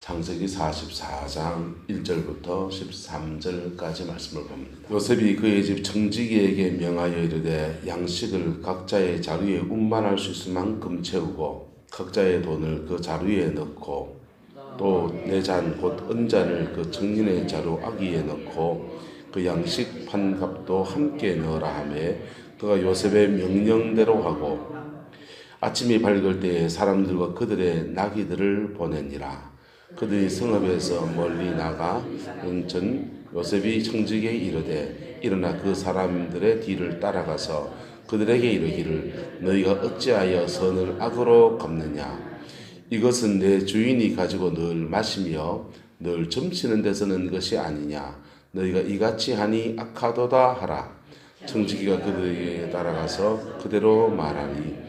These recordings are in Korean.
창세기 44장 1절부터 13절까지 말씀을 봅니다. 요셉이 그의 집 청지기에게 명하여 이르되 양식을 각자의 자루에 운반할 수 있을 만큼 채우고 각자의 돈을 그 자루에 넣고 또 내 잔 곧 은잔을 그 청년의 자루 아기에 넣고 그 양식 판값도 함께 넣으라 하매 그가 요셉의 명령대로 하고 아침이 밝을 때에 사람들과 그들의 나귀들을 보내니라. 그들이 성읍에서 멀리 나가 전 요셉이 청지기에 이르되 일어나 그 사람들의 뒤를 따라가서 그들에게 이르기를 너희가 어찌하여 선을 악으로 갚느냐. 이것은 내 주인이 가지고 늘 마시며 늘 점치는 데서는 것이 아니냐. 너희가 이같이 하니 악하도다 하라. 청지기가 그들에게 따라가서 그대로 말하니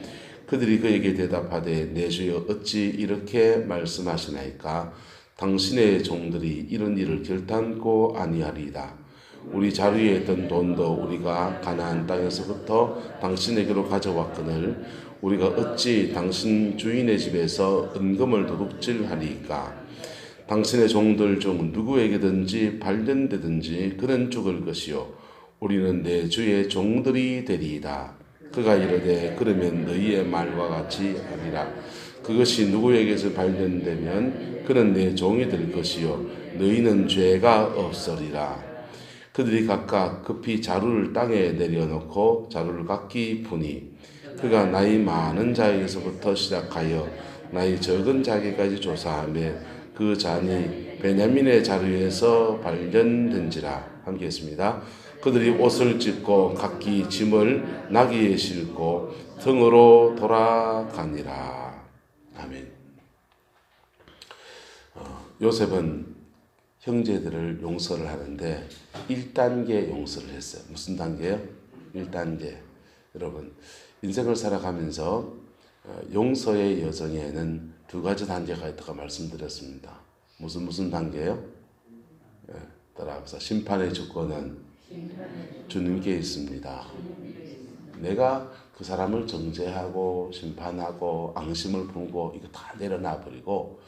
그들이 그에게 대답하되 내 주여 어찌 이렇게 말씀하시나이까. 당신의 종들이 이런 일을 결단코 아니하리이다. 우리 자루에 있던 돈도 우리가 가나안 땅에서부터 당신에게로 가져왔거늘 우리가 어찌 당신 주인의 집에서 은금을 도둑질하리이까. 당신의 종들 중 누구에게든지 발견되든지 그는 죽을 것이요 우리는 내 주의 종들이 되리이다. 그가 이르되 그러면 너희의 말과 같이 하리라. 그것이 누구에게서 발견되면 그는 내 종이 될 것이요 너희는 죄가 없으리라. 그들이 각각 급히 자루를 땅에 내려놓고 자루를 각기 푸니 그가 나이 많은 자에게서부터 시작하여 나이 적은 자에게까지 조사하며 그 잔이 베냐민의 자루에서 발견된지라. 함께 했습니다. 그들이 옷을 찢고 각기 짐을 나귀에 싣고 등으로 돌아가니라. 아멘. 요셉은 형제들을 용서를 하는데 1단계 용서를 했어요. 무슨 단계요? 1단계. 여러분, 인생을 살아가면서 용서의 여정에는 두 가지 단계가 있다고 말씀드렸습니다. 무슨 단계요? 따라서 심판의 주권은 주님께 있습니다. 내가 그 사람을 정죄하고 심판하고 앙심을 품고 이거 다 내려놔 버리고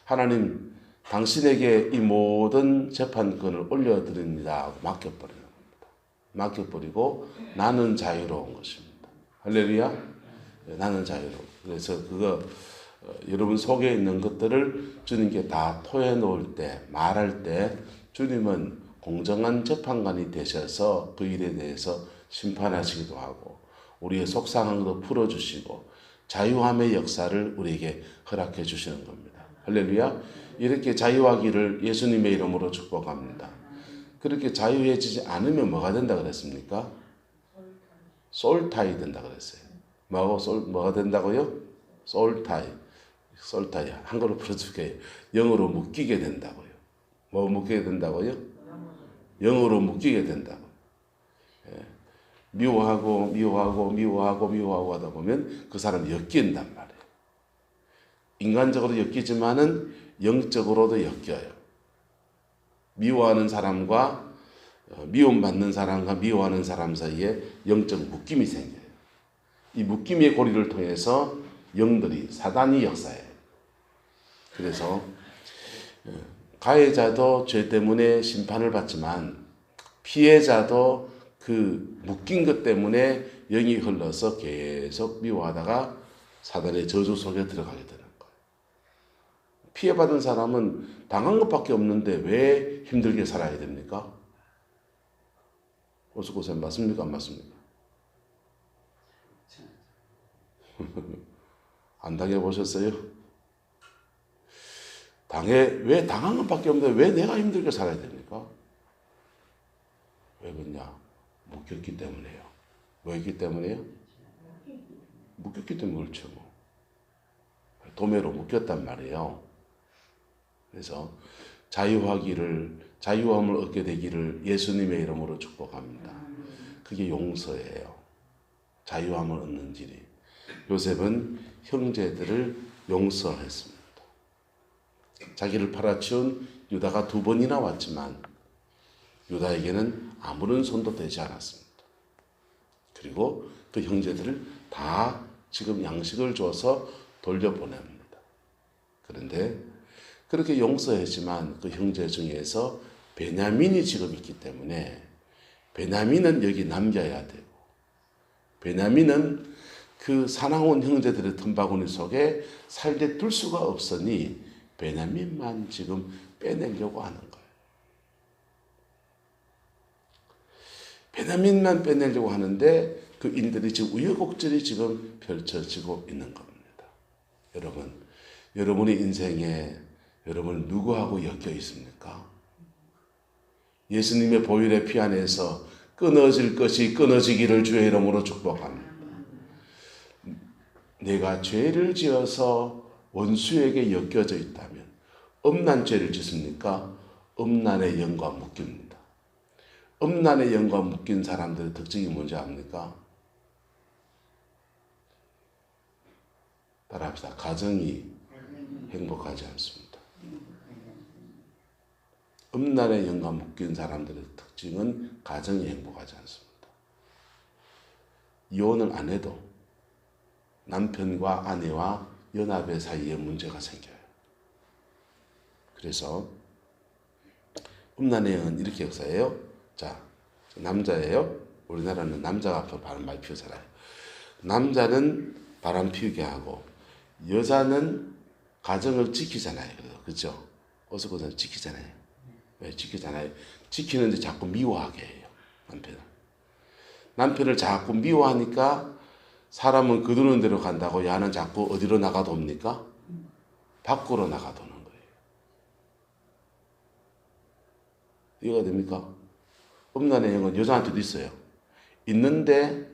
하나님 당신에게 이 모든 재판권을 올려드립니다 하고 맡겨버리는 겁니다. 맡겨버리고 나는 자유로운 것입니다. 할렐루야. 나는 자유로워. 그래서 그거 여러분 속에 있는 것들을 주님께 다 토해놓을 때 말할 때 주님은 공정한 재판관이 되셔서 그 일에 대해서 심판하시기도 하고 우리의 속상한 것도 풀어주시고 자유함의 역사를 우리에게 허락해 주시는 겁니다. 할렐루야. 이렇게 자유하기를 예수님의 이름으로 축복합니다. 그렇게 자유해지지 않으면 뭐가 된다 그랬습니까? 솔타이 된다 그랬어요. 뭐가 된다고요? 솔타이. 한글로 풀어줄게요. 영어로 묶이게 된다고요. 뭐 묶이게 된다고요? 영으로 묶이게 된다고. 미워하고 하다 보면 그 사람이 엮인단 말이에요. 인간적으로 엮이지만은 영적으로도 엮여요. 미워하는 사람과 미움받는 사람과 미워하는 사람 사이에 영적 묶임이 생겨요. 이 묶임의 고리를 통해서 영들이 사단이 역사해요. 그래서 가해자도 죄 때문에 심판을 받지만 피해자도 그 묶인 것 때문에 영이 흘러서 계속 미워하다가 사단의 저주 속에 들어가게 되는 거예요. 피해받은 사람은 당한 것밖에 없는데 왜 힘들게 살아야 됩니까? 오수고생 맞습니까? 안 맞습니까? 안 당해보셨어요? 왜 당한 것밖에 없는데 왜 내가 힘들게 살아야 됩니까? 왜 그러냐? 묶였기 때문에요. 뭐였기 때문에요? 묶였기 때문에 그렇죠. 도매로 묶였단 말이에요. 그래서 자유함을 얻게 되기를 예수님의 이름으로 축복합니다. 그게 용서예요. 자유함을 얻는 길이. 요셉은 형제들을 용서했습니다. 자기를 팔아치운 유다가 2번이나 왔지만 유다에게는 아무런 손도 대지 않았습니다. 그리고 그 형제들을 다 지금 양식을 줘서 돌려보냅니다. 그런데 그렇게 용서했지만 그 형제 중에서 베냐민이 지금 있기 때문에 베냐민은 여기 남겨야 되고 베냐민은 그 사나운 형제들의 틈바구니 속에 살게 둘 수가 없으니 베냐민만 지금 빼내려고 하는 거예요. 베냐민만 빼내려고 하는데 그 인들이 지금 우여곡절이 지금 펼쳐지고 있는 겁니다. 여러분, 여러분의 인생에 여러분 누구하고 엮여 있습니까? 예수님의 보혈의 피 안에서 끊어질 것이 끊어지기를 주의 이름으로 축복합니다. 내가 죄를 지어서 원수에게 엮여져 있다면 음란 죄를 짓습니까? 음란의 영과 묶입니다. 음란의 영과 묶인 사람들의 특징이 뭔지 압니까? 따라합시다. 가정이 행복하지 않습니다. 음란의 영과 묶인 사람들의 특징은 가정이 행복하지 않습니다. 이혼을 안 해도 남편과 아내와 연합의 사이에 문제가 생겨요. 그래서 음란의 영은 이렇게 역사해요. 자, 남자예요. 우리나라는 남자가 바람 많이 피우잖아요. 남자는 바람 피우게 하고 여자는 가정을 지키잖아요. 그렇죠? 어서고서 지키잖아요. 왜 지키잖아요? 지키는데 자꾸 미워하게 해요. 남편을 자꾸 미워하니까 사람은 거두는 대로 간다고 야는 자꾸 어디로 나가도옵니까? 밖으로 나가도는 거예요. 이해가 됩니까? 음란의 영은 여자한테도 있어요. 있는데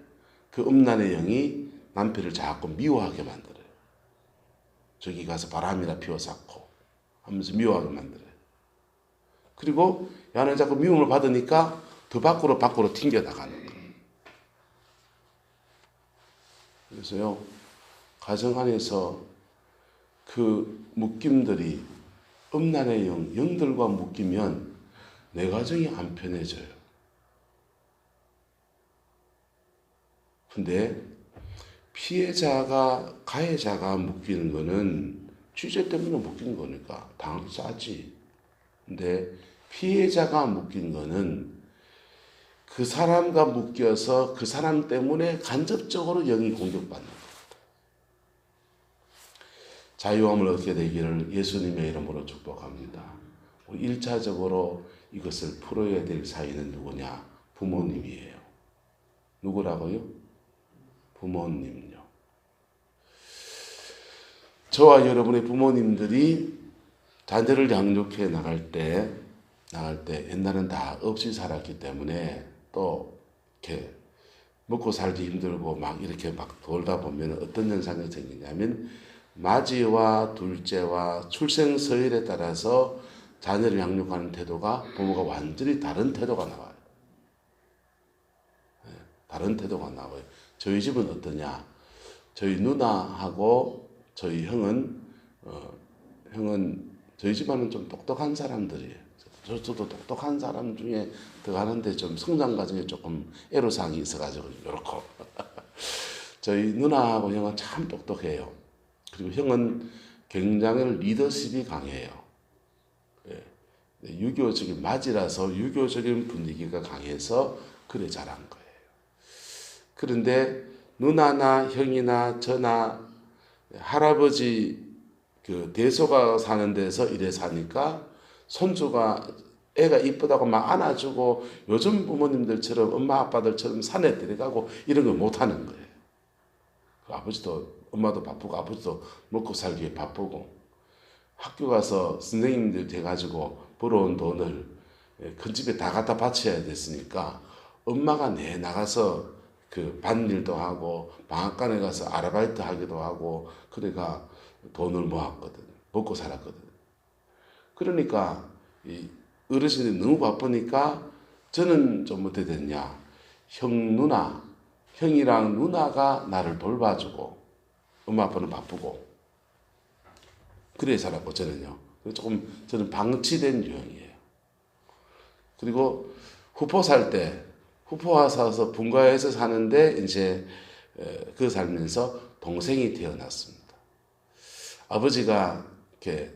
그 음란의 영이 남편을 자꾸 미워하게 만들어요. 저기 가서 바람이나 피워쌓고 하면서 미워하게 만들어요. 그리고 야는 자꾸 미움을 받으니까 더 밖으로 튕겨나가는 거예요. 그래서요, 가정 안에서 그 묶임들이 음란의 영들과 묶이면 내 가정이 안 편해져요. 근데 피해자가 가해자가 묶이는 거는 취재 때문에 묶인 거니까 당연히 싸지. 근데 피해자가 묶인 거는 그 사람과 묶여서 그 사람 때문에 간접적으로 영이 공격받는 겁니다. 자유함을 얻게 되기를 예수님의 이름으로 축복합니다. 1차적으로 이것을 풀어야 될 사이는 누구냐? 부모님이에요. 누구라고요? 부모님요. 저와 여러분의 부모님들이 자녀를 양육해 나갈 때 옛날은 다 없이 살았기 때문에 또 이렇게 먹고 살기 힘들고 막 이렇게 막 돌다 보면 어떤 현상이 생기냐면 맞이와 둘째와 출생 서열에 따라서 자녀를 양육하는 태도가 부모가 완전히 다른 태도가 나와요. 다른 태도가 나와요. 저희 집은 어떠냐? 저희 누나하고 저희 형은 저희 집안은 좀 똑똑한 사람들이에요. 저도 똑똑한 사람 중에 들어가는데 좀 성장 과정에 조금 애로사항이 있어가지고 이렇고 저희 누나하고 형은 참 똑똑해요. 그리고 형은 굉장히 리더십이 강해요. 유교적인 맞이라서 유교적인 분위기가 강해서 그래 잘한 거예요. 그런데 누나나 형이나 저나 할아버지 그 대소가 사는 데서 이래 사니까 손주가 애가 이쁘다고 막 안아주고 요즘 부모님들처럼 엄마 아빠들처럼 산에 데려가고 이런 걸 못하는 거예요. 아버지도 엄마도 바쁘고 아버지도 먹고 살기에 바쁘고 학교 가서 선생님들 돼가지고 벌어온 돈을 큰 집에 다 갖다 바쳐야 됐으니까 엄마가 나가서 그 밭일도 하고 방앗간에 가서 아르바이트 하기도 하고 그래가 돈을 모았거든. 먹고 살았거든. 그러니까 이 어르신이 너무 바쁘니까 저는 좀 어떻게 됐냐. 형이랑 누나가 나를 돌봐주고 엄마 아빠는 바쁘고 그래 살았고 저는요. 저는 방치된 유형이에요. 그리고 후포화 사서 분가해서 사는데 이제 그 살면서 동생이 태어났습니다. 아버지가 이렇게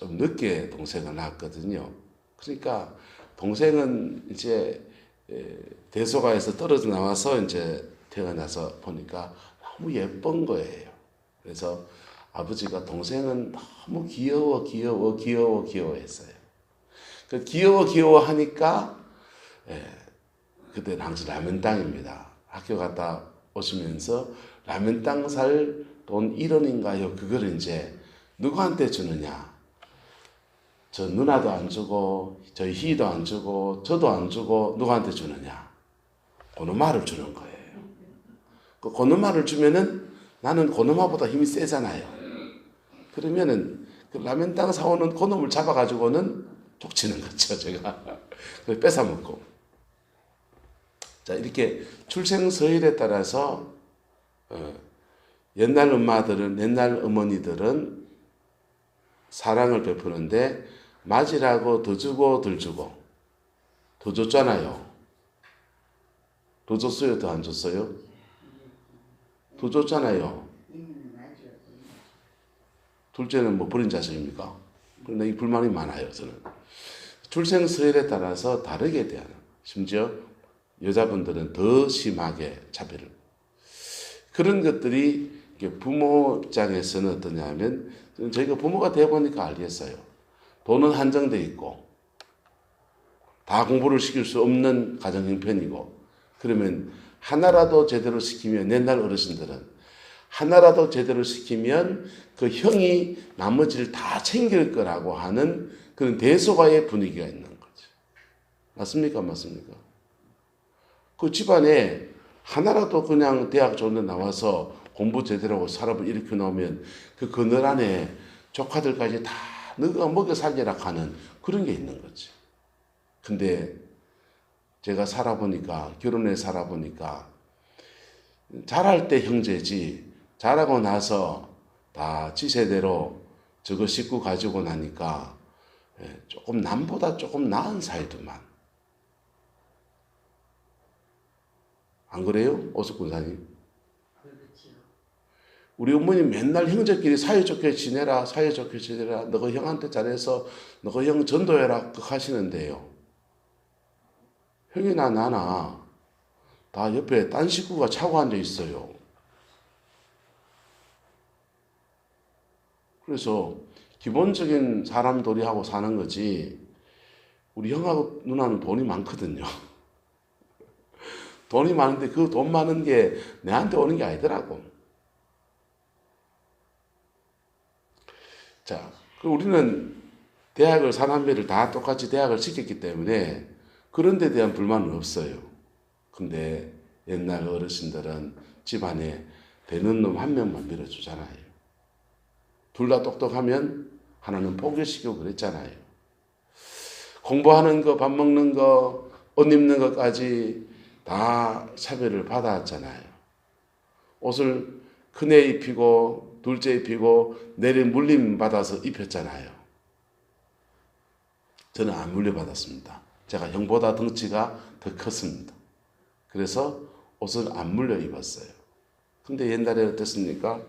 좀 늦게 동생을 낳았거든요. 그러니까 동생은 이제 대소가에서 떨어져 나와서 이제 태어나서 보니까 너무 예쁜 거예요. 그래서 아버지가 동생은 너무 귀여워했어요. 그 귀여워 하니까 그때는 항상 라면땅입니다. 학교 갔다 오시면서 라면땅 살 돈 1원인가요? 그걸 이제 누구한테 주느냐? 저 누나도 안 주고 저희 희도 안 주고 저도 안 주고 누구한테 주느냐? 고노마를 주는 거예요. 그 고노마를 주면은 나는 고노마보다 힘이 세잖아요. 그러면은 그 라면땅 사오는 고놈을 잡아가지고는 족치는 거죠, 제가. 그래서 뺏어먹고. 자, 이렇게 출생서열에 따라서 옛날 엄마들은, 옛날 어머니들은 사랑을 베푸는데 맞이라고 더 주고 덜 주고 더 줬잖아요. 더 줬어요? 더 안 줬어요? 더 줬잖아요. 둘째는 뭐 버린 자식입니까? 그런데 이 불만이 많아요, 저는. 출생서열에 따라서 다르게 대하는, 심지어 여자분들은 더 심하게 차별을. 그런 것들이 부모 입장에서는 어떠냐 하면, 저희가 부모가 되어보니까 알겠어요. 돈은 한정돼 있고, 다 공부를 시킬 수 없는 가정 형편이고, 그러면 하나라도 제대로 시키면, 옛날 어르신들은 하나라도 제대로 시키면 그 형이 나머지를 다 챙길 거라고 하는 그런 대소가의 분위기가 있는 거죠. 맞습니까? 맞습니까? 그 집안에 하나라도 그냥 대학 좋은 데 나와서 공부 제대로 하고 사람을 일으켜 놓으면 그 그늘 안에 조카들까지 다 너가 먹여 살리라 하는 그런 게 있는 거지. 근데 제가 살아보니까, 결혼해 살아보니까 잘할 때 형제지 잘하고 나서 다 지세대로 저거 싣고 가지고 나니까 조금 남보다 조금 나은 사이더만. 안 그래요? 오숙 군사님? 우리 어머니 맨날 형제끼리 사이좋게 지내라, 사이좋게 지내라, 너가 형한테 잘해서 너가 형 전도해라 하시는데요. 형이나 나나 다 옆에 딴 식구가 차고 앉아 있어요. 그래서 기본적인 사람 도리하고 사는 거지, 우리 형하고 누나는 돈이 많거든요. 돈이 많은데 그 돈 많은 게 내한테 오는 게 아니더라고. 자, 우리는 대학을, 사남매를 다 똑같이 대학을 시켰기 때문에 그런 데 대한 불만은 없어요. 근데 옛날 어르신들은 집안에 되는 놈 한 명만 밀어주잖아요. 둘 다 똑똑하면 하나는 포기시키고 그랬잖아요. 공부하는 거, 밥 먹는 거, 옷 입는 것까지 다 차별을 받아왔잖아요. 옷을 큰애 입히고 둘째 입히고 내리 물림 받아서 입혔잖아요. 저는 안 물려받았습니다. 제가 형보다 덩치가 더 컸습니다. 그래서 옷을 안 물려 입었어요. 근데 옛날에 어땠습니까?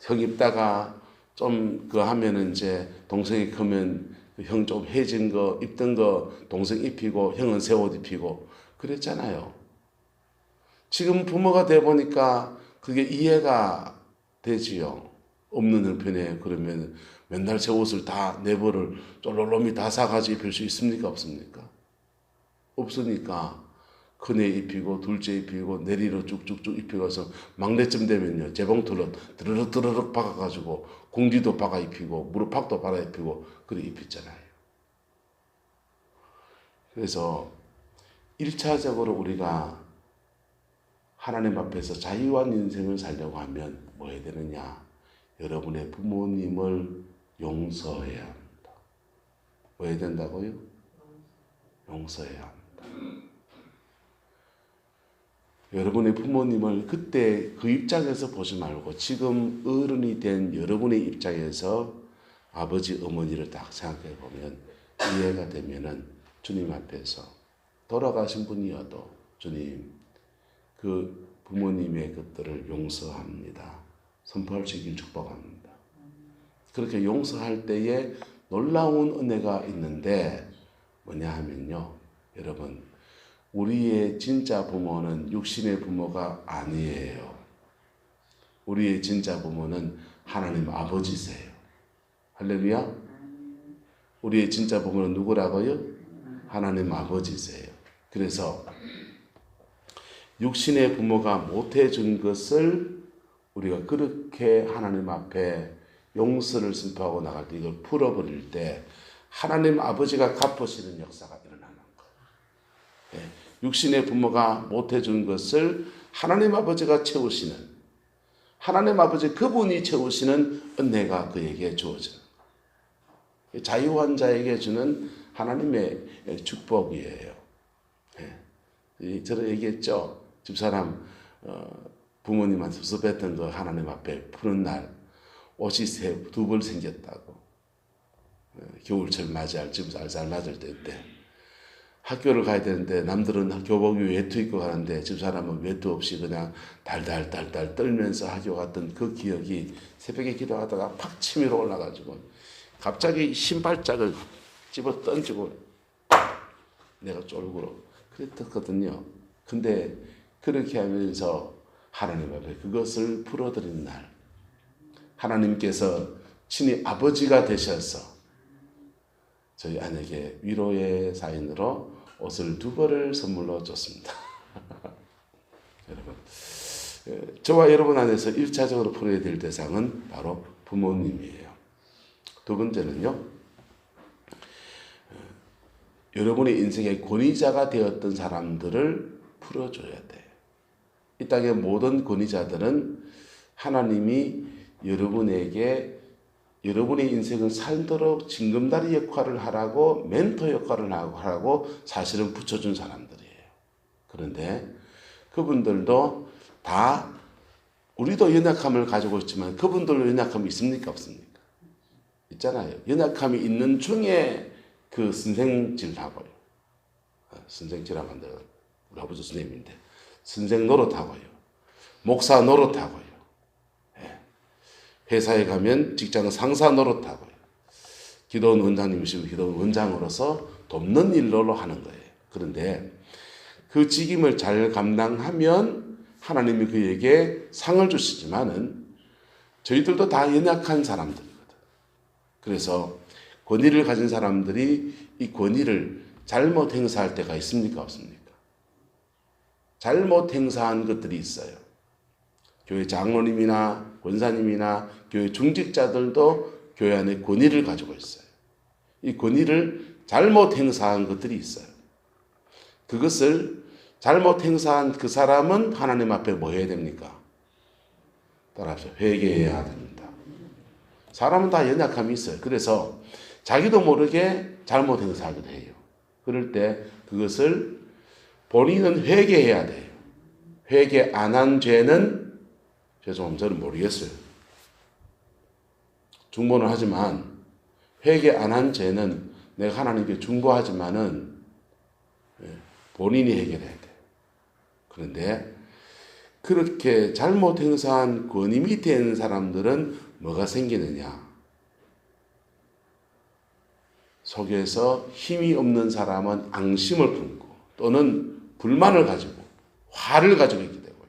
형 입다가 좀 그 하면은 이제 동생이 크면 형 좀 해진 거 입던 거 동생 입히고 형은 새 옷 입히고 그랬잖아요. 지금 부모가 돼 보니까 그게 이해가 되지요. 없는 형편에 그러면 맨날 새 옷을 다 내버를 쫄쫄놈이 다 사가지고 입힐 수 있습니까? 없습니까? 없으니까 큰애 입히고 둘째 입히고 내리로 쭉쭉쭉 입혀가서 막내쯤 되면요 재봉틀로 드르륵 박아가지고 공지도 박아 입히고 무릎팍도 박아 입히고 그래 입혔잖아요. 그래서 1차적으로 우리가 하나님 앞에서 자유한 인생을 살려고 하면 뭐 해야 되느냐? 여러분의 부모님을 용서해야 합니다. 뭐 해야 된다고요? 용서해야 합니다. 여러분의 부모님을 그때 그 입장에서 보지 말고 지금 어른이 된 여러분의 입장에서 아버지, 어머니를 딱 생각해 보면 이해가 되면은 주님 앞에서 돌아가신 분이어도 주님, 그 부모님의 것들을 용서합니다. 선포할 수 있길 축복합니다. 그렇게 용서할 때에 놀라운 은혜가 있는데 뭐냐 하면요. 여러분, 우리의 진짜 부모는 육신의 부모가 아니에요. 우리의 진짜 부모는 하나님 아버지세요. 할렐루야. 우리의 진짜 부모는 누구라고요? 하나님 아버지세요. 그래서 육신의 부모가 못해준 것을 우리가 그렇게 하나님 앞에 용서를 선포하고 나갈 때, 이걸 풀어버릴 때 하나님 아버지가 갚으시는 역사가 일어나는 거예요. 육신의 부모가 못해준 것을 하나님 아버지가 채우시는, 하나님 아버지 그분이 채우시는 은혜가 그에게 주어지는 거예요. 자유한 자에게 주는 하나님의 축복이에요. 저는 얘기했죠. 집사람 부모님한테 섭섭했던 거 하나님 앞에 푸는 날 옷이 두 벌 생겼다고. 겨울철 맞이할 집 쌀쌀 맞을 때 학교를 가야 되는데 남들은 교복 위에 외투 입고 가는데 집사람은 외투 없이 그냥 달달달달 떨면서 학교 갔던 그 기억이 새벽에 기도하다가 팍 치밀어 올라가지고 갑자기 신발짝을 집어 던지고 내가 쫄구로 그랬거든요. 근데 그렇게 하면서 하나님 앞에 그것을 풀어드린 날, 하나님께서 친히 아버지가 되셔서 저희 아내에게 위로의 사인으로 옷을 2벌을 선물로 줬습니다. 여러분, 저와 여러분 안에서 1차적으로 풀어야 될 대상은 바로 부모님이에요. 두 번째는요, 여러분의 인생의 권위자가 되었던 사람들을 풀어줘야 돼요. 이 땅의 모든 권위자들은 하나님이 여러분에게 여러분의 인생을 살도록 징검다리 역할을 하라고, 멘토 역할을 하라고 사실은 붙여준 사람들이에요. 그런데 그분들도 다, 우리도 연약함을 가지고 있지만 그분들도 연약함이 있습니까? 없습니까? 있잖아요. 연약함이 있는 중에 그 선생질하고요. 선생질하면 우리 아버지 선생님인데 선생 노릇하고요. 목사 노릇하고요. 회사에 가면 직장 상사 노릇하고요. 기도원 원장님이시면 기도원 원장으로서 돕는 일로 하는 거예요. 그런데 그 직임을 잘 감당하면 하나님이 그에게 상을 주시지만은 저희들도 다 연약한 사람들이거든. 그래서 권위를 가진 사람들이 이 권위를 잘못 행사할 때가 있습니까? 없습니까? 잘못 행사한 것들이 있어요. 교회 장로님이나 권사님이나 교회 중직자들도 교회 안에 권위를 가지고 있어요. 이 권위를 잘못 행사한 것들이 있어요. 그것을 잘못 행사한 그 사람은 하나님 앞에 뭐 해야 됩니까? 따라서 회개해야 됩니다. 사람은 다 연약함이 있어요. 그래서 자기도 모르게 잘못 행사하기도 해요. 그럴 때 그것을 본인은 회개해야 돼요. 회개 안 한 죄는, 죄송합니다, 저는 모르겠어요. 중보는 하지만 회개 안 한 죄는 내가 하나님께 중보하지만은 본인이 해결해야 돼요. 그런데 그렇게 잘못 행사한 권위 밑에 있는 사람들은 뭐가 생기느냐? 속에서 힘이 없는 사람은 앙심을 품고 또는 불만을 가지고 화를 가지고 있게 되고요.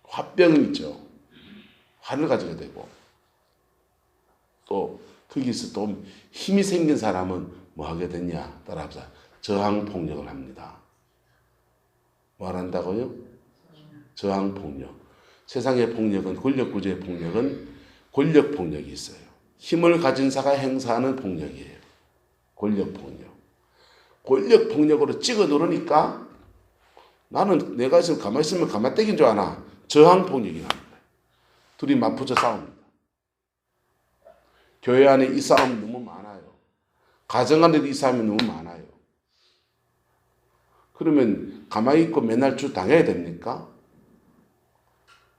화병이 있죠. 화를 가지게 되고 또 거기서 또 힘이 생긴 사람은 뭐 하게 되냐? 따라합시다. 저항폭력을 합니다. 뭐 한다고요? 저항폭력. 세상의 폭력은, 권력구조의 폭력은 권력폭력이 있어요. 힘을 가진 자가 행사하는 폭력이에요. 권력폭력. 권력폭력으로 찍어 누르니까 나는 내가 지금 가만히 있으면 가만히 떼긴 줄 아나. 저항폭력이 나는 거예요. 둘이 맞붙어 싸웁니다. 교회 안에 이 싸움이 너무 많아요. 가정 안에도 이 싸움이 너무 많아요. 그러면 가만히 있고 맨날 주 당해야 됩니까?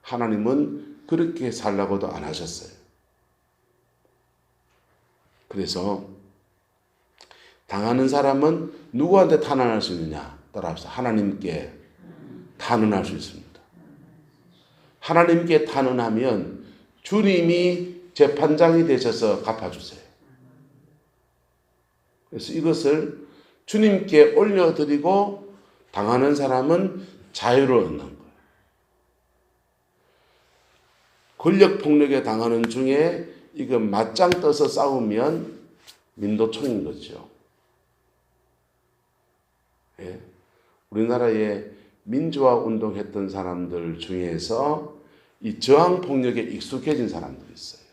하나님은 그렇게 살라고도 안 하셨어요. 그래서 당하는 사람은 누구한테 탄원할 수 있느냐? 따라합시다. 하나님께 탄원할 수 있습니다. 하나님께 탄원하면 주님이 재판장이 되셔서 갚아주세요. 그래서 이것을 주님께 올려드리고 당하는 사람은 자유를 얻는 거예요. 권력폭력에 당하는 중에 이거 맞짱 떠서 싸우면 민도총인 거죠. 예. 우리나라에 민주화 운동했던 사람들 중에서 이 저항폭력에 익숙해진 사람들이 있어요.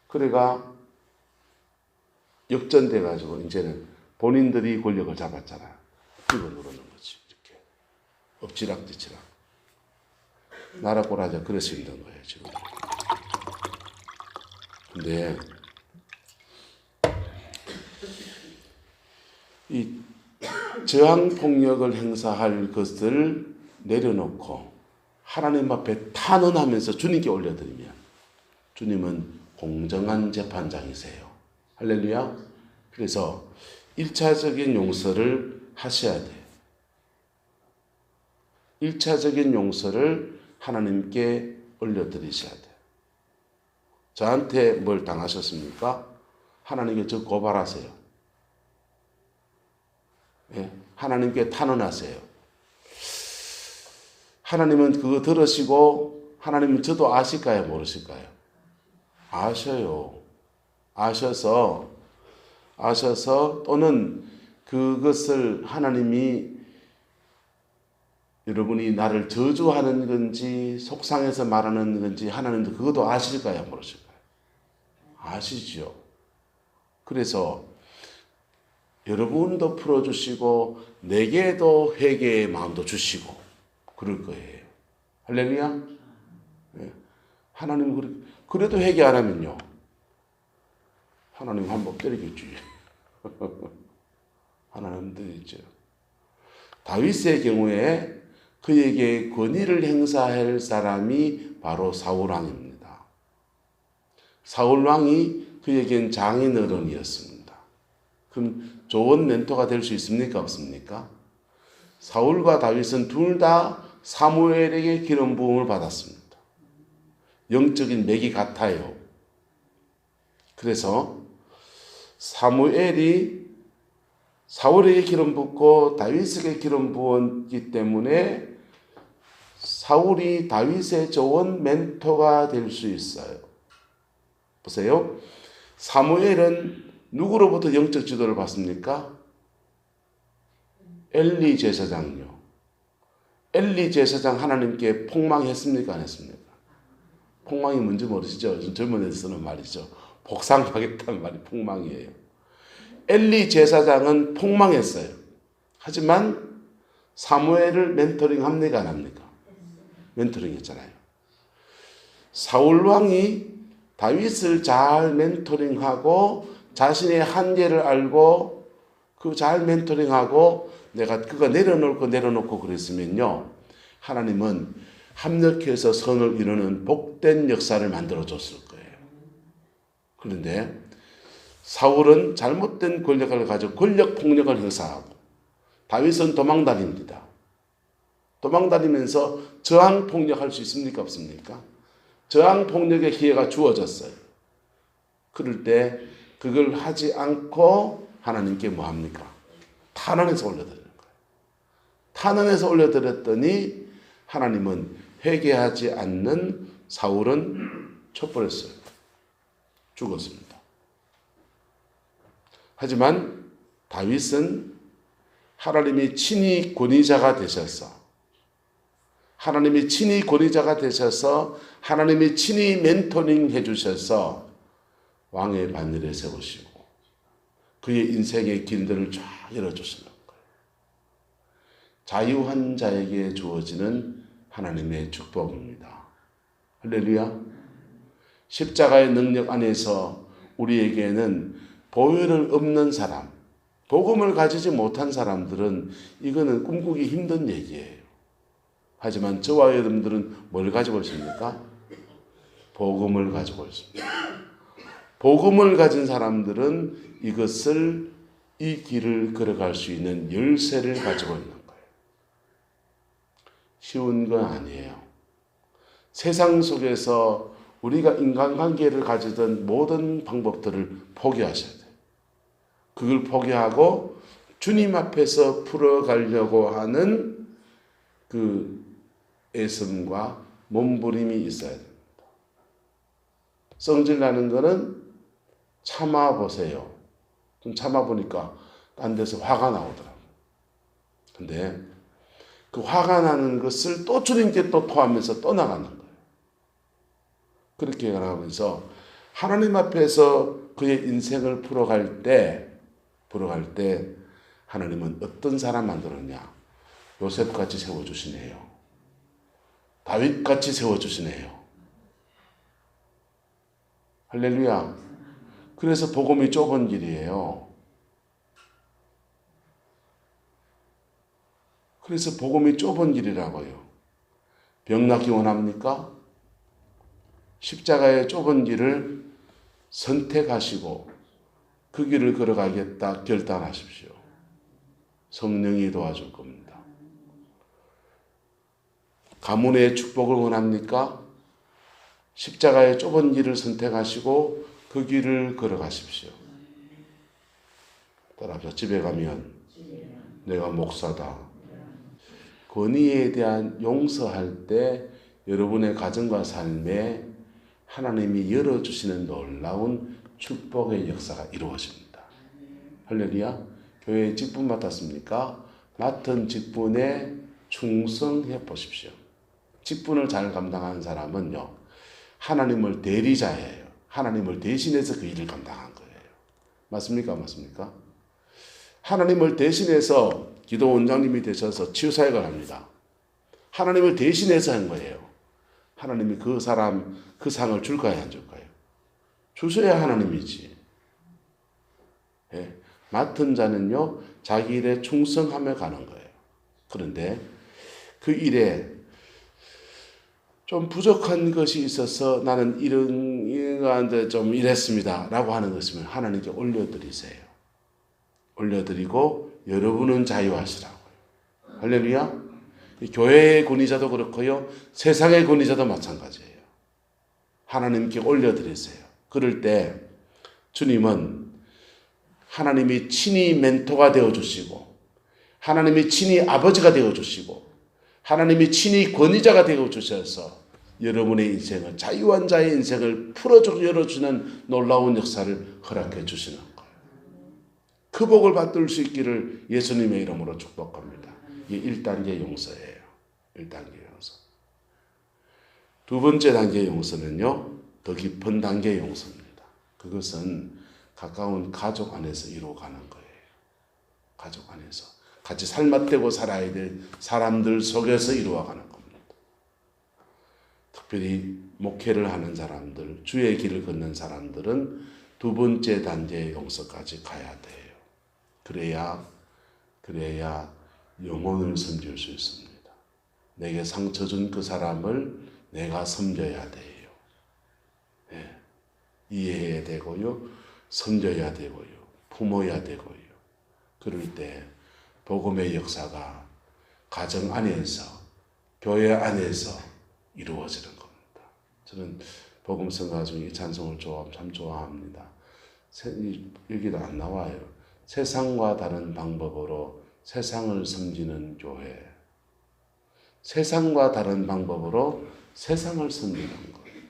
그래가 역전돼가지고 이제는 본인들이 권력을 잡았잖아요. 이거 누르는 거지. 이렇게 엎치락뒤치락. 나라 꼬라져 그래서 힘든 거예요 지금. 근데 이 저항폭력을 행사할 것을 내려놓고 하나님 앞에 탄원하면서 주님께 올려드리면 주님은 공정한 재판장이세요. 할렐루야. 그래서 1차적인 용서를 하셔야 돼요. 1차적인 용서를 하나님께 올려드리셔야 돼요. 저한테 뭘 당하셨습니까? 하나님께 저 고발하세요. 예, 하나님께 탄원하세요. 하나님은 그거 들으시고 하나님은 저도 아실까요? 모르실까요? 아셔요. 아셔서 또는 그것을 하나님이 여러분이 나를 저주하는 건지 속상해서 말하는 건지 하나님도 그것도 아실까요? 모르실까요? 아시죠. 그래서 여러분도 풀어주시고 내게도 회개의 마음도 주시고 그럴 거예요. 할렐루야. 네. 하나님 그래도 회개 안 하면요. 하나님 한번 때리겠지. 하나님 때리죠. 다윗의 경우에 그에게 권위를 행사할 사람이 바로 사울왕입니다. 사울왕이 그에겐 장인어른이었습니다. 그럼 좋은 멘토가 될 수 있습니까? 없습니까? 사울과 다윗은 둘 다 사무엘에게 기름 부음을 받았습니다. 영적인 맥이 같아요. 그래서 사무엘이 사울에게 기름 붓고 다윗에게 기름 부었기 때문에 사울이 다윗의 좋은 멘토가 될 수 있어요. 보세요. 사무엘은 누구로부터 영적 지도를 받습니까? 엘리 제사장요. 엘리 제사장 하나님께 폭망했습니까? 안 했습니까? 폭망이 뭔지 모르시죠? 요즘 젊은 애들 쓰는 말이죠. 복상하겠다는 말이 폭망이에요. 엘리 제사장은 폭망했어요. 하지만 사무엘을 멘토링 합니까? 안 합니까? 멘토링 했잖아요. 사울 왕이 다윗을 잘 멘토링하고 자신의 한계를 알고 그 잘 멘토링하고 내가 그거 내려놓고 그랬으면요. 하나님은 합력해서 선을 이루는 복된 역사를 만들어줬을 거예요. 그런데 사울은 잘못된 권력을 가지고 권력 폭력을 행사하고 다윗은 도망다닙니다. 도망다니면서 저항 폭력할 수 있습니까? 없습니까? 저항 폭력의 기회가 주어졌어요. 그럴 때 그걸 하지 않고 하나님께 뭐 합니까? 탄원해서 올려드리는 거예요. 탄원해서 올려드렸더니 하나님은 회개하지 않는 사울은 촛불했어요. 죽었습니다. 하지만 다윗은 하나님이 친히 권위자가 되셔서 하나님이 친히 멘토링 해주셔서 왕의 반열에 세우시고 그의 인생의 길들을 쫙 열어주시는 거예요. 자유한 자에게 주어지는 하나님의 축복입니다. 할렐루야. 십자가의 능력 안에서 우리에게는 보혈을 없는 사람, 복음을 가지지 못한 사람들은 이거는 꿈꾸기 힘든 얘기예요. 하지만 저와 여러분들은 뭘 가지고 있습니까? 복음을 가지고 있습니다. 복음을 가진 사람들은 이 길을 걸어갈 수 있는 열쇠를 가지고 있는 거예요. 쉬운 건 아니에요. 세상 속에서 우리가 인간관계를 가지던 모든 방법들을 포기하셔야 돼요. 그걸 포기하고 주님 앞에서 풀어가려고 하는 그 애씀과 몸부림이 있어야 됩니다. 성질나는 거는 참아보세요. 좀 참아보니까 딴 데서 화가 나오더라고요. 근데 그 화가 나는 것을 또 주님께 또 토하면서 또 나가는 거예요. 그렇게 나가면서 하나님 앞에서 그의 인생을 풀어갈 때 하나님은 어떤 사람 만들었냐? 요셉같이 세워주시네요. 다윗같이 세워주시네요. 할렐루야. 그래서 복음이 좁은 길이에요. 그래서 복음이 좁은 길이라고요. 병 낫기 원합니까? 십자가의 좁은 길을 선택하시고 그 길을 걸어가겠다 결단하십시오. 성령이 도와줄 겁니다. 가문의 축복을 원합니까? 십자가의 좁은 길을 선택하시고 그 길을 걸어가십시오. 따라합시다. 집에 가면 내가 목사다. 권위에 대한 용서할 때 여러분의 가정과 삶에 하나님이 열어주시는 놀라운 축복의 역사가 이루어집니다. 할렐루야. 교회에 직분 맡았습니까? 맡은 직분에 충성해 보십시오. 직분을 잘 감당하는 사람은요, 하나님을 대리자예요. 하나님을 대신해서 그 일을 감당한 거예요. 맞습니까? 맞습니까? 하나님을 대신해서 기도 원장님이 되셔서 치유사역을 합니다. 하나님을 대신해서 한 거예요. 하나님이 그 사람, 그 상을 줄까요? 안 줄까요? 주셔야 하나님이지. 예. 맡은 자는요, 자기 일에 충성하며 가는 거예요. 그런데 그 일에 좀 부족한 것이 있어서 나는 이런데 좀 이랬습니다. 라고 하는 것이면 하나님께 올려드리세요. 올려드리고 여러분은 자유하시라고요. 할렐루야. 교회의 권위자도 그렇고요. 세상의 권위자도 마찬가지예요. 하나님께 올려드리세요. 그럴 때 주님은 하나님이 친히 멘토가 되어주시고 하나님이 친히 아버지가 되어주시고 하나님이 친히 권위자가 되어주셔서 여러분의 인생을 자유한 자의 인생을 풀어주고 열어주는 놀라운 역사를 허락해 주시는 거예요. 그 복을 받을 수 있기를 예수님의 이름으로 축복합니다. 이게 1단계 용서예요. 1단계 용서. 두 번째 단계 용서는요, 더 깊은 단계 용서입니다. 그것은 가까운 가족 안에서 이루어가는 거예요. 가족 안에서. 같이 살맛되고 살아야 될 사람들 속에서 이루어가는 겁니다. 특별히 목회를 하는 사람들, 주의 길을 걷는 사람들은 두 번째 단계의 용서까지 가야 돼요. 그래야 영혼을 섬길 수 있습니다. 내게 상처 준 그 사람을 내가 섬겨야 돼요. 네. 이해해야 되고요. 섬겨야 되고요. 품어야 되고요. 그럴 때 복음의 역사가 가정 안에서, 교회 안에서 이루어지는 겁니다. 저는 복음 성가 중에 이 찬송을 참 좋아합니다. 여기도 안 나와요. 세상과 다른 방법으로 세상을 섬기는 교회. 세상과 다른 방법으로 세상을 섬기는 거예요.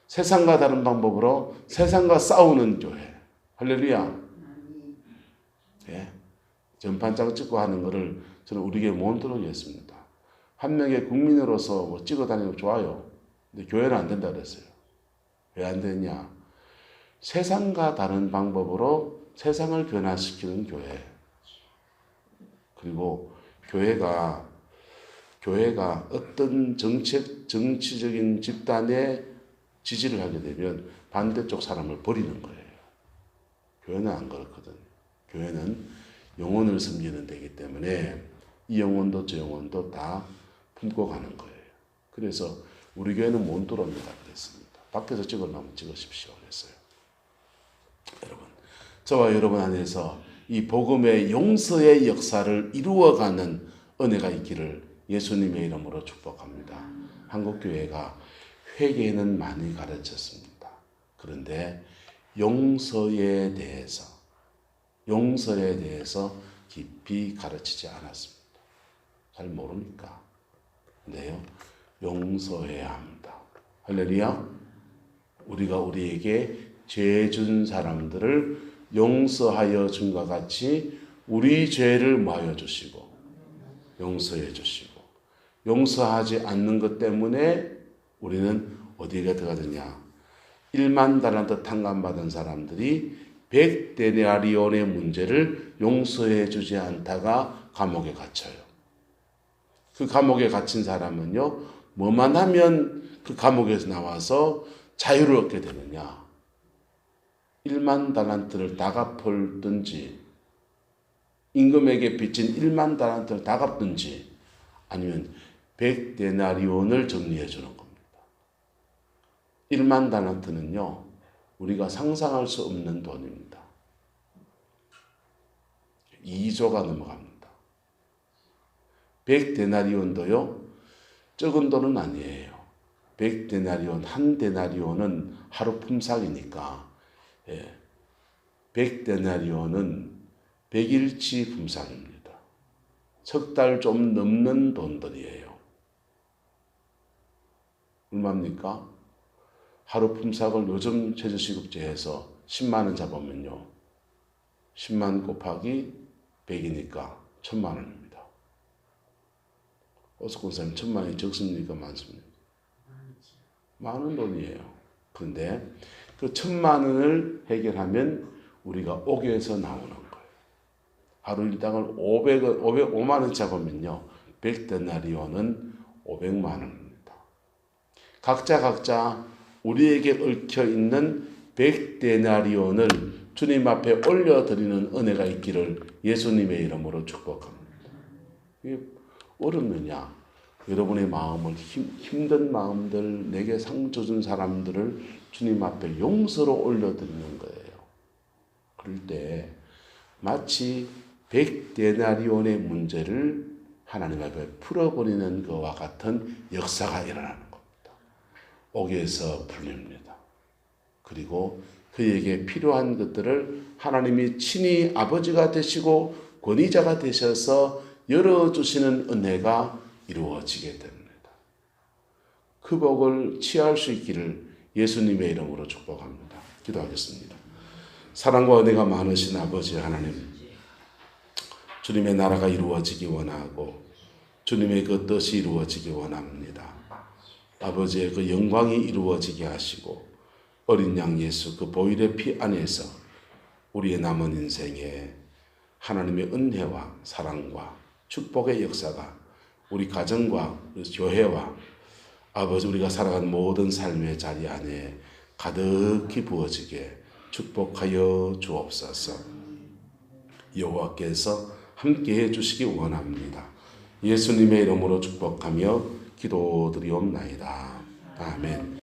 세상과 다른 방법으로 세상과 싸우는 교회. 할렐루야. 예. 전판장 찍고 하는 거를 저는 우리 교회 못 들어오겠습니다. 한 명의 국민으로서 뭐 찍어 다니는 거 좋아요. 근데 교회는 안 된다 그랬어요. 왜 안 되냐? 세상과 다른 방법으로 세상을 변화시키는 교회. 그리고 교회가 어떤 정치적인 집단에 지지를 하게 되면 반대쪽 사람을 버리는 거예요. 교회는 안 그렇거든요. 교회는 영혼을 섬기는 데이기 때문에 이 영혼도 저 영혼도 다 품고 가는 거예요. 그래서 우리 교회는 못 들어옵니다 그랬습니다. 밖에서 찍으려면 찍으십시오 그랬어요. 여러분, 저와 여러분 안에서 이 복음의 용서의 역사를 이루어가는 은혜가 있기를 예수님의 이름으로 축복합니다. 한국교회가 회개는 많이 가르쳤습니다. 그런데 용서에 대해서 깊이 가르치지 않았습니다. 잘 모르니까. 근데요, 용서해야 합니다. 할렐루야. 우리가 우리에게 죄 준 사람들을 용서하여 준과 같이 우리 죄를 뭐하여 주시고 용서해 주시고, 용서하지 않는 것 때문에 우리는 어디에 들어가느냐. 1만 달란트 탕감받은 사람들이 100데나리온의 문제를 용서해 주지 않다가 감옥에 갇혀요. 그 감옥에 갇힌 사람은요, 뭐만 하면 그 감옥에서 나와서 자유를 얻게 되느냐. 1만 달란트를 다 갚을든지, 임금에게 빚진 1만 달란트를 다 갚든지, 아니면 100데나리온을 정리해 주는 겁니다. 1만 달란트는요, 우리가 상상할 수 없는 돈입니다. 2조가 넘어갑니다. 100데나리온도요, 적은 돈은 아니에요. 100데나리온, 한 데나리온은 하루 품삯이니까, 100데나리온은 100일치 품삯입니다. 석 달 좀 넘는 돈들이에요. 얼마입니까? 하루 품삯을 요즘 최저시급제해서 10만 원 잡으면요, 10만 곱하기 100이니까 1000만 원입니다. 오스콘사님 1000만 원이 적습니까? 많습니까? 많은 돈이에요. 그런데 그 1000만 원을 해결하면 우리가 옥에서 나오는 거예요. 하루 일당을 500만 원 잡으면요, 100데나리온은 500만 원입니다. 각자 우리에게 얽혀 있는 100데나리온을 주님 앞에 올려드리는 은혜가 있기를 예수님의 이름으로 축복합니다. 이게 어렵느냐? 여러분의 마음을 힘든 마음들, 내게 상처 준 사람들을 주님 앞에 용서로 올려드리는 거예요. 그럴 때 마치 100데나리온의 문제를 하나님 앞에 풀어버리는 것과 같은 역사가 일어나는 겁니다. 옥에서 풀립니다. 그리고 그에게 필요한 것들을 하나님이 친히 아버지가 되시고 권위자가 되셔서 열어주시는 은혜가 이루어지게 됩니다. 그 복을 취할 수 있기를 예수님의 이름으로 축복합니다. 기도하겠습니다. 사랑과 은혜가 많으신 아버지 하나님, 주님의 나라가 이루어지기 원하고 주님의 그 뜻이 이루어지기 원합니다. 아버지의 그 영광이 이루어지게 하시고 어린 양 예수 그 보혈의 피 안에서 우리의 남은 인생에 하나님의 은혜와 사랑과 축복의 역사가 우리 가정과 교회와 아버지 우리가 살아가는 모든 삶의 자리 안에 가득히 부어지게 축복하여 주옵소서. 여호와께서 함께해 주시기 원합니다. 예수님의 이름으로 축복하며 기도드리옵나이다. 아멘.